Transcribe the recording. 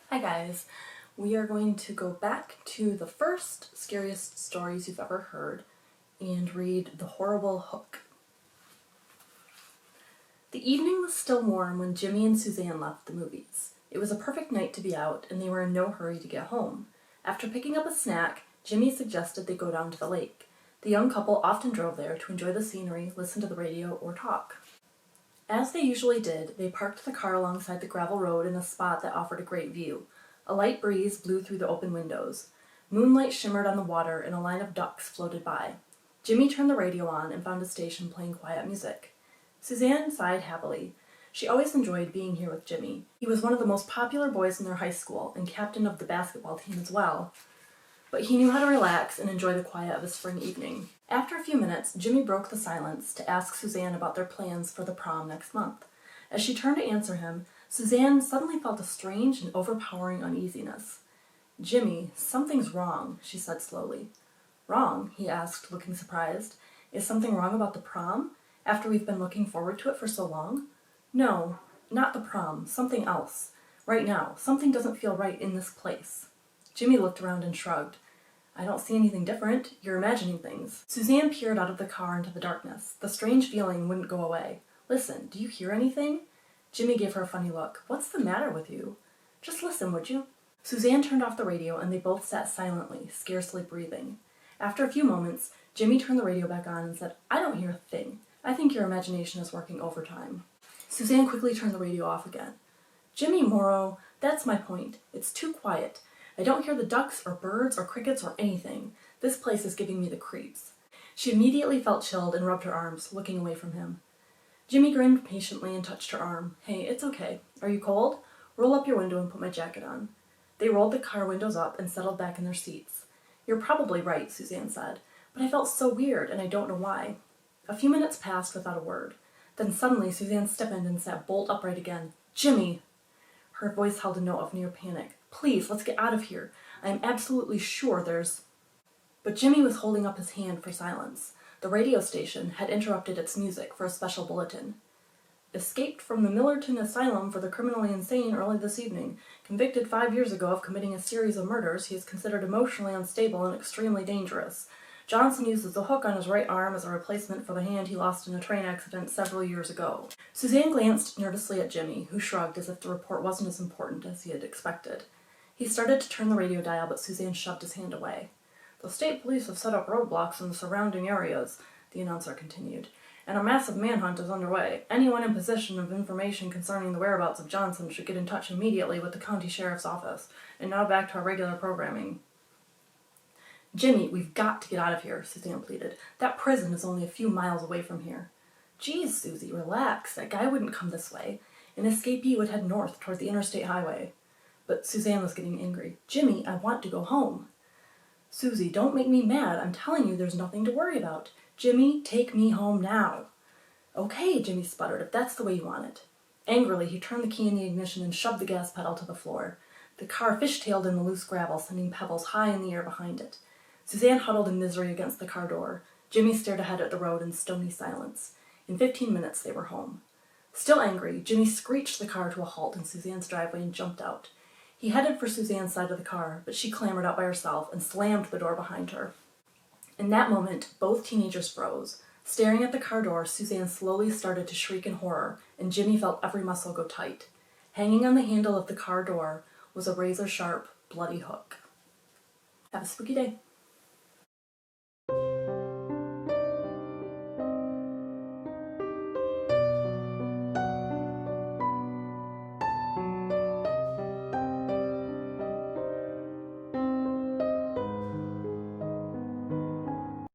Hi guys, we are going to go back to the first Scariest stories you've ever heard and read The Horrible Hook. The evening was still warm when Jimmy and Suzanne left the movies. It was a perfect night to be out and they were in no hurry to get home. After picking up a snack, Jimmy suggested they go down to the lake. The young couple often drove there to enjoy the scenery, listen to the radio, or talk. As they usually did, they parked the car alongside the gravel road in a spot that offered a great view. A light breeze blew through the open windows. Moonlight shimmered on the water and a line of ducks floated by. Jimmy turned the radio on and found a station playing quiet music. Suzanne sighed happily. She always enjoyed being here with Jimmy. He was one of the most popular boys in their high school and captain of the basketball team as well. But he knew how to relax and enjoy the quiet of a spring evening. After a few minutes, Jimmy broke the silence to ask Suzanne about their plans for the prom next month. As she turned to answer him, Suzanne suddenly felt a strange and overpowering uneasiness. "Jimmy, something's wrong," she said slowly. "Wrong?" he asked, looking surprised. "Is something wrong about the prom? After we've been looking forward to it for so long?" "No, not the prom, something else. Right now, something doesn't feel right in this place." Jimmy looked around and shrugged. "I don't see anything different. You're imagining things." Suzanne peered out of the car into the darkness. The strange feeling wouldn't go away. "Listen, do you hear anything?" Jimmy gave her a funny look. "What's the matter with you?" "Just listen, would you?" Suzanne turned off the radio and they both sat silently, scarcely breathing. After a few moments, Jimmy turned the radio back on and said, "I don't hear a thing. I think your imagination is working overtime." Suzanne quickly turned the radio off again. "Jimmy Morrow, that's my point. It's too quiet. I don't hear the ducks or birds or crickets or anything. This place is giving me the creeps." She immediately felt chilled and rubbed her arms, looking away from him. Jimmy grinned patiently and touched her arm. "Hey, it's okay. Are you cold? Roll up your window and put my jacket on." They rolled the car windows up and settled back in their seats. "You're probably right," Suzanne said, "but I felt so weird and I don't know why." A few minutes passed without a word. Then suddenly Suzanne stiffened and sat bolt upright again. "Jimmy!" Her voice held a note of near panic. "Please, let's get out of here. I am absolutely sure there's—" But Jimmy was holding up his hand for silence. The radio station had interrupted its music for a special bulletin. "Escaped from the Millerton Asylum for the Criminally Insane early this evening. Convicted 5 years ago of committing a series of murders, he is considered emotionally unstable and extremely dangerous. Johnson uses a hook on his right arm as a replacement for the hand he lost in a train accident several years ago." Suzanne glanced nervously at Jimmy, who shrugged as if the report wasn't as important as he had expected. He started to turn the radio dial, but Suzanne shoved his hand away. "The state police have set up roadblocks in the surrounding areas," the announcer continued, "and a massive manhunt is underway. Anyone in possession of information concerning the whereabouts of Johnson should get in touch immediately with the county sheriff's office. And now back to our regular programming." "Jimmy, we've got to get out of here," Suzanne pleaded. "That prison is only a few miles away from here." "Geez, Susie, relax. That guy wouldn't come this way. An escapee would head north toward the interstate highway." But Suzanne was getting angry. "Jimmy, I want to go home." "Susie, don't make me mad. I'm telling you there's nothing to worry about. Jimmy, take me home now." "Okay," Jimmy sputtered, "if that's the way you want it." Angrily, he turned the key in the ignition and shoved the gas pedal to the floor. The car fishtailed in the loose gravel, sending pebbles high in the air behind it. Suzanne huddled in misery against the car door. Jimmy stared ahead at the road in stony silence. In 15 minutes, they were home. Still angry, Jimmy screeched the car to a halt in Suzanne's driveway and jumped out. He headed for Suzanne's side of the car, but she clambered out by herself and slammed the door behind her. In that moment, both teenagers froze. Staring at the car door, Suzanne slowly started to shriek in horror, and Jimmy felt every muscle go tight. Hanging on the handle of the car door was a razor-sharp, bloody hook. Have a spooky day.